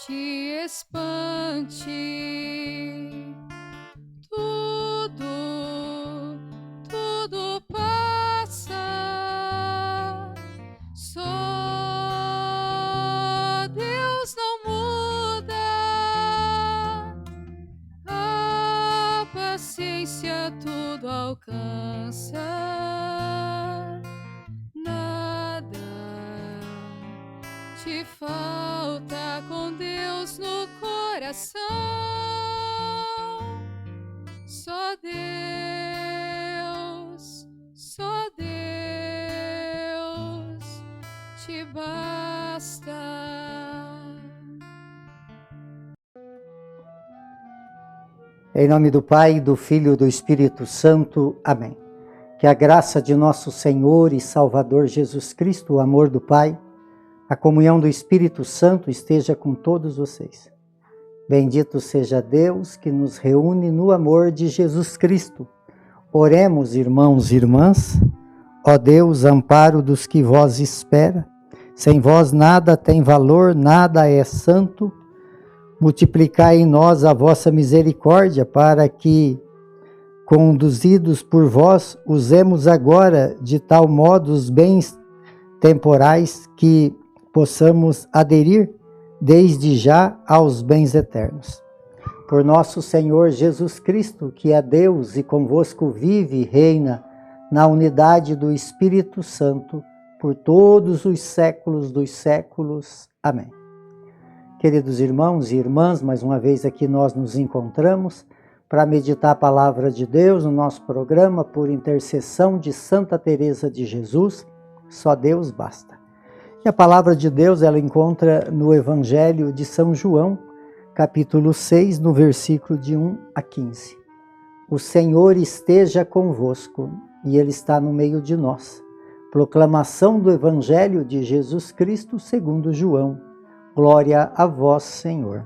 te espante. Tudo passa. Só Deus não muda. A paciência tudo alcança. Nada te falta com Deus no coração. Só Deus te basta. Em nome do Pai, do Filho e do Espírito Santo. Amém. Que a graça de nosso Senhor e Salvador Jesus Cristo, o amor do Pai, a comunhão do Espírito Santo esteja com todos vocês. Bendito seja Deus que nos reúne no amor de Jesus Cristo. Oremos, irmãos e irmãs. Ó Deus, amparo dos que vós espera. Sem vós nada tem valor, nada é santo. Multiplicai em nós a vossa misericórdia, para que, conduzidos por vós, usemos agora de tal modo os bens temporais que possamos aderir desde já aos bens eternos. Por nosso Senhor Jesus Cristo, que é Deus e convosco vive e reina na unidade do Espírito Santo, por todos os séculos dos séculos. Amém. Queridos irmãos e irmãs, mais uma vez aqui nós nos encontramos para meditar a palavra de Deus no nosso programa por intercessão de Santa Teresa de Jesus. Só Deus basta. E a palavra de Deus ela encontra no Evangelho de São João, capítulo 6, no versículo de 1 a 15. O Senhor esteja convosco e Ele está no meio de nós. Proclamação do Evangelho de Jesus Cristo segundo João. Glória a vós, Senhor.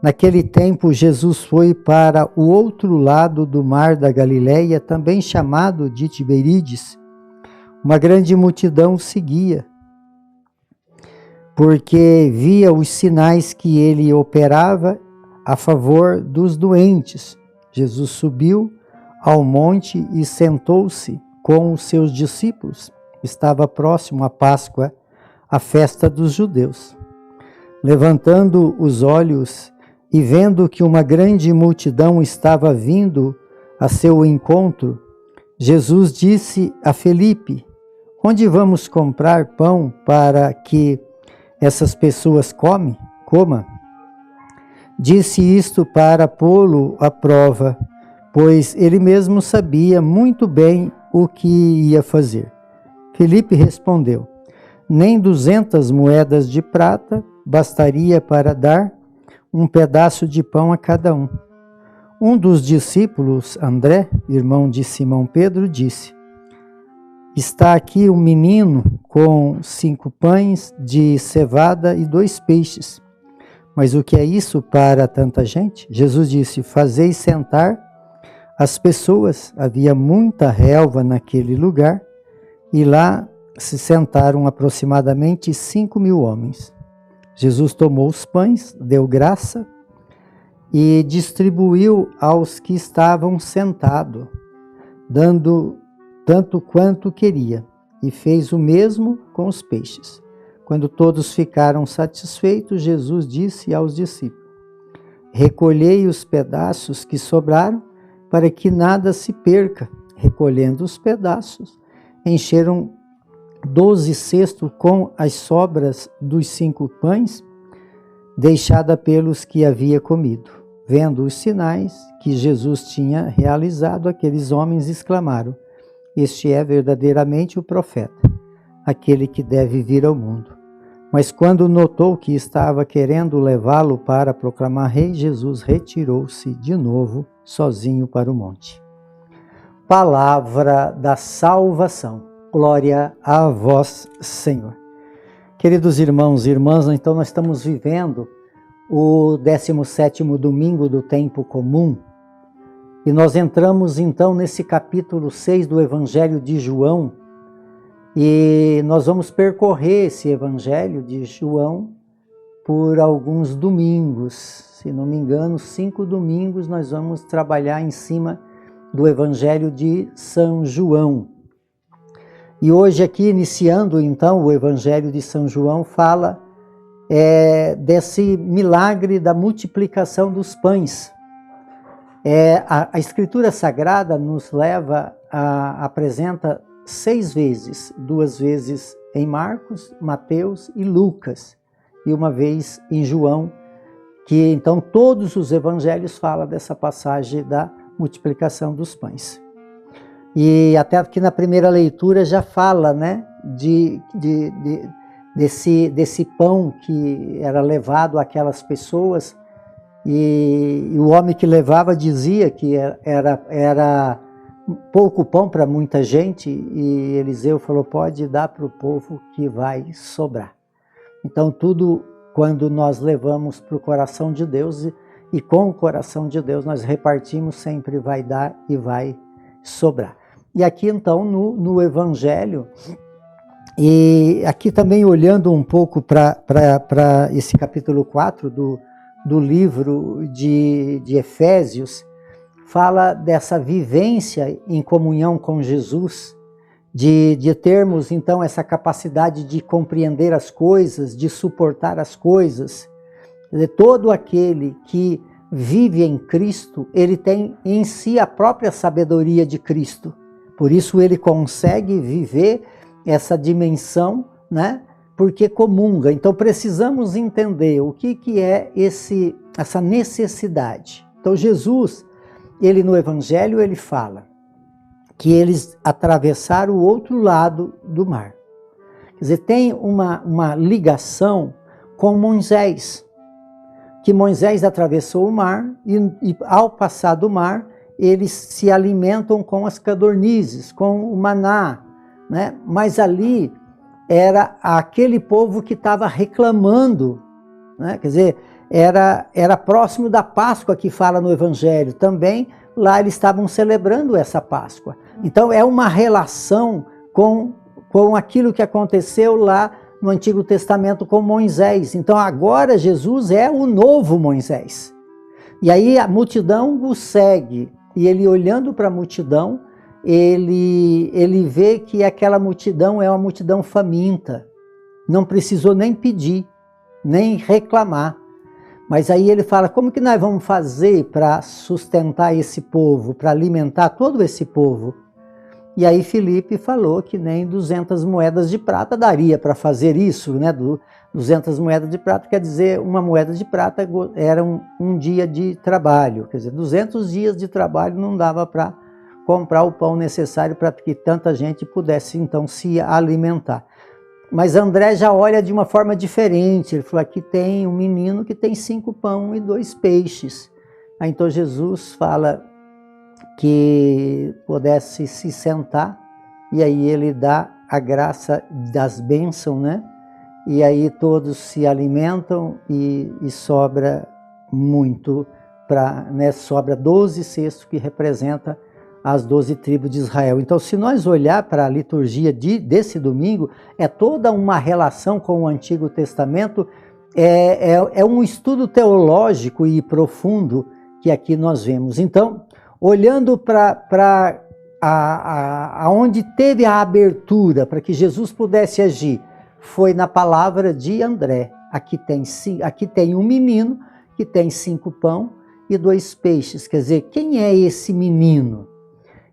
Naquele tempo, Jesus foi para o outro lado do mar da Galileia, também chamado de Tiberíades. Uma grande multidão o seguia, porque via os sinais que ele operava a favor dos doentes. Jesus subiu ao monte e sentou-se com os seus discípulos. Estava próximo a Páscoa, a festa dos judeus. Levantando os olhos e vendo que uma grande multidão estava vindo a seu encontro, Jesus disse a Felipe: onde vamos comprar pão para que essas pessoas comam? Disse isto para pô-lo à prova, pois ele mesmo sabia muito bem o que ia fazer. Felipe respondeu: nem 200 moedas de prata bastaria para dar um pedaço de pão a cada um. Um dos discípulos, André, irmão de Simão Pedro, disse: está aqui um menino com 5 pães de cevada e 2 peixes. Mas o que é isso para tanta gente? Jesus disse: fazei sentar as pessoas. Havia muita relva naquele lugar, e lá se sentaram aproximadamente 5.000 homens. Jesus tomou os pães, deu graça e distribuiu aos que estavam sentados, dando tanto quanto queria, e fez o mesmo com os peixes. Quando todos ficaram satisfeitos, Jesus disse aos discípulos: recolhei os pedaços que sobraram, para que nada se perca. Recolhendo os pedaços, encheram 12 cestos com as sobras dos 5 pães, deixada pelos que havia comido. Vendo os sinais que Jesus tinha realizado, aqueles homens exclamaram: este é verdadeiramente o profeta, aquele que deve vir ao mundo. Mas quando notou que estava querendo levá-lo para proclamar rei, Jesus retirou-se de novo, sozinho para o monte. Palavra da salvação. Glória a vós, Senhor. Queridos irmãos e irmãs, então nós estamos vivendo o 17º domingo do tempo comum, e nós entramos então nesse capítulo 6 do Evangelho de João, e nós vamos percorrer esse Evangelho de João por alguns domingos. Se não me engano, 5 domingos nós vamos trabalhar em cima do Evangelho de São João. E hoje aqui, iniciando então o Evangelho de São João, fala desse milagre da multiplicação dos pães. A Escritura Sagrada nos apresenta 6 vezes, 2 vezes em Marcos, Mateus e Lucas, e uma vez em João, que então todos os evangelhos falam dessa passagem da multiplicação dos pães. E até aqui na primeira leitura já fala, né, desse pão que era levado àquelas pessoas, e o homem que levava dizia que era pouco pão para muita gente, e Eliseu falou, pode dar para o povo que vai sobrar. Então tudo quando nós levamos para o coração de Deus, e com o coração de Deus nós repartimos, sempre vai dar e vai sobrar. E aqui então no Evangelho, e aqui também olhando um pouco para esse capítulo 4 do livro de Efésios, fala dessa vivência em comunhão com Jesus, de termos então essa capacidade de compreender as coisas, de suportar as coisas. Quer dizer, todo aquele que vive em Cristo, ele tem em si a própria sabedoria de Cristo. Por isso ele consegue viver essa dimensão, né? Porque comunga. Então precisamos entender o que é essa necessidade. Então Jesus, ele no Evangelho, ele fala que eles atravessaram o outro lado do mar. Quer dizer, tem uma ligação com Moisés, que Moisés atravessou o mar e ao passar do mar, eles se alimentam com as codornizes, com o maná, né? Mas ali era aquele povo que estava reclamando, né? Quer dizer, era próximo da Páscoa que fala no Evangelho. Também lá eles estavam celebrando essa Páscoa. Então é uma relação com aquilo que aconteceu lá no Antigo Testamento com Moisés. Então agora Jesus é o novo Moisés. E aí a multidão o segue. E ele, olhando para a multidão, ele vê que aquela multidão é uma multidão faminta. Não precisou nem pedir, nem reclamar. Mas aí ele fala, como que nós vamos fazer para sustentar esse povo, para alimentar todo esse povo? E aí Filipe falou que nem 200 moedas de prata daria para fazer isso, né? 200 moedas de prata quer dizer, uma moeda de prata era um dia de trabalho. Quer dizer, 200 dias de trabalho não dava para comprar o pão necessário para que tanta gente pudesse então se alimentar. Mas André já olha de uma forma diferente. Ele falou, aqui tem um menino que tem 5 pão e 2 peixes. Aí então Jesus fala que pudesse se sentar, e aí ele dá a graça das bênçãos, né? E aí todos se alimentam e sobra muito, né? Sobra 12 cestos que representa as 12 tribos de Israel. Então, se nós olhar para a liturgia desse domingo, é toda uma relação com o Antigo Testamento, é um estudo teológico e profundo que aqui nós vemos. Então, olhando para aonde teve a abertura para que Jesus pudesse agir, foi na palavra de André. Aqui tem um menino que tem 5 pão e 2 peixes. Quer dizer, quem é esse menino?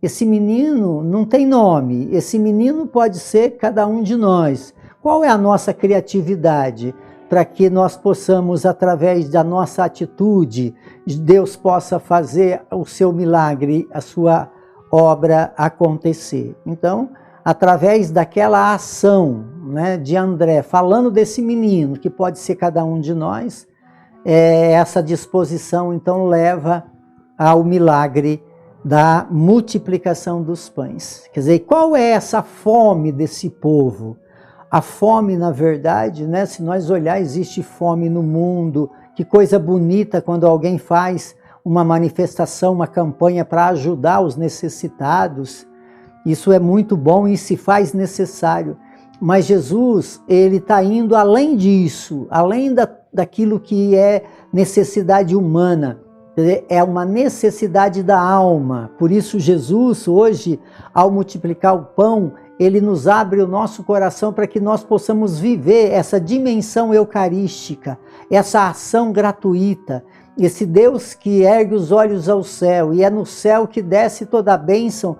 Esse menino não tem nome, esse menino pode ser cada um de nós. Qual é a nossa criatividade para que nós possamos, através da nossa atitude, Deus possa fazer o seu milagre, a sua obra acontecer? Então, através daquela ação, né, de André, falando desse menino, que pode ser cada um de nós, essa disposição então leva ao milagre da multiplicação dos pães. Quer dizer, qual é essa fome desse povo? A fome, na verdade, né, se nós olhar, existe fome no mundo. Que coisa bonita quando alguém faz uma manifestação, uma campanha para ajudar os necessitados. Isso é muito bom e se faz necessário. Mas Jesus, ele está indo além disso, além daquilo que é necessidade humana, é uma necessidade da alma. Por isso Jesus hoje, ao multiplicar o pão, ele nos abre o nosso coração para que nós possamos viver essa dimensão eucarística, essa ação gratuita, esse Deus que ergue os olhos ao céu, e é no céu que desce toda a bênção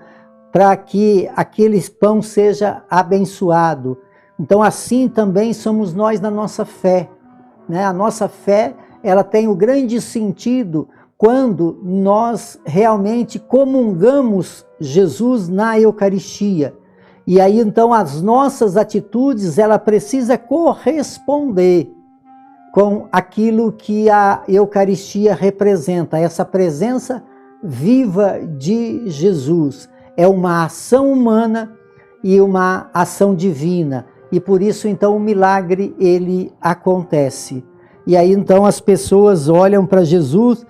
para que aquele pão seja abençoado. Então assim também somos nós na nossa fé, né? A nossa fé, ela tem o grande sentido quando nós realmente comungamos Jesus na Eucaristia. E aí então as nossas atitudes, ela precisa corresponder com aquilo que a Eucaristia representa, essa presença viva de Jesus. É uma ação humana e uma ação divina. E por isso então o milagre ele acontece. E aí então as pessoas olham para Jesus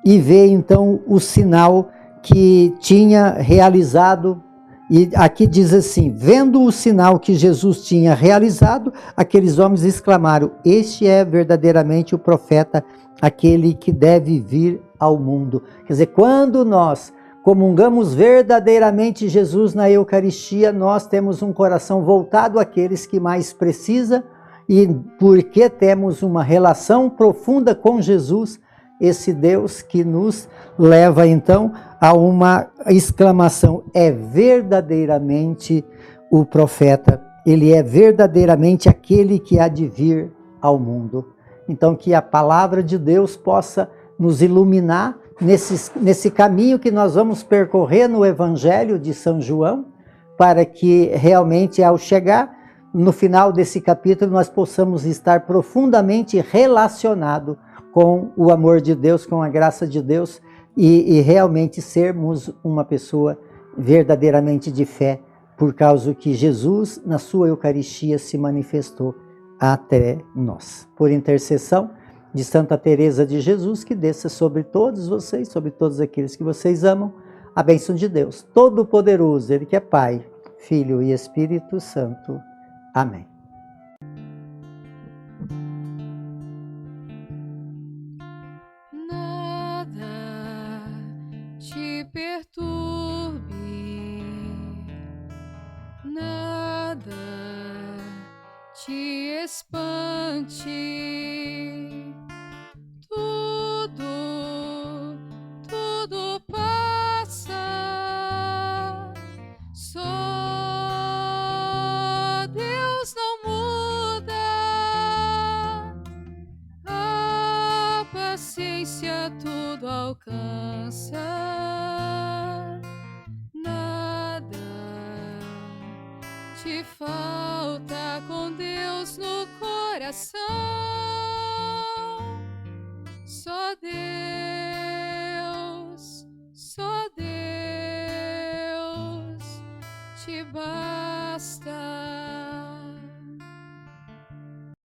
e veem então o sinal que tinha realizado. E aqui diz assim: vendo o sinal que Jesus tinha realizado, aqueles homens exclamaram: este é verdadeiramente o profeta, aquele que deve vir ao mundo. Quer dizer, quando nós comungamos verdadeiramente Jesus na Eucaristia, nós temos um coração voltado àqueles que mais precisam, e porque temos uma relação profunda com Jesus, esse Deus que nos leva então a uma exclamação: é verdadeiramente o profeta, ele é verdadeiramente aquele que há de vir ao mundo. Então que a palavra de Deus possa nos iluminar nesse caminho que nós vamos percorrer no Evangelho de São João, para que realmente ao chegar no final desse capítulo nós possamos estar profundamente relacionados com o amor de Deus, com a graça de Deus, e realmente sermos uma pessoa verdadeiramente de fé, por causa que Jesus, na sua Eucaristia, se manifestou até nós. Por intercessão de Santa Teresa de Jesus, que desça sobre todos vocês, sobre todos aqueles que vocês amam, a bênção de Deus Todo-Poderoso, Ele que é Pai, Filho e Espírito Santo. Amém. Nada te espante, tudo passa, só Deus não muda, a paciência tudo alcança. Te falta com Deus no coração, só Deus te basta.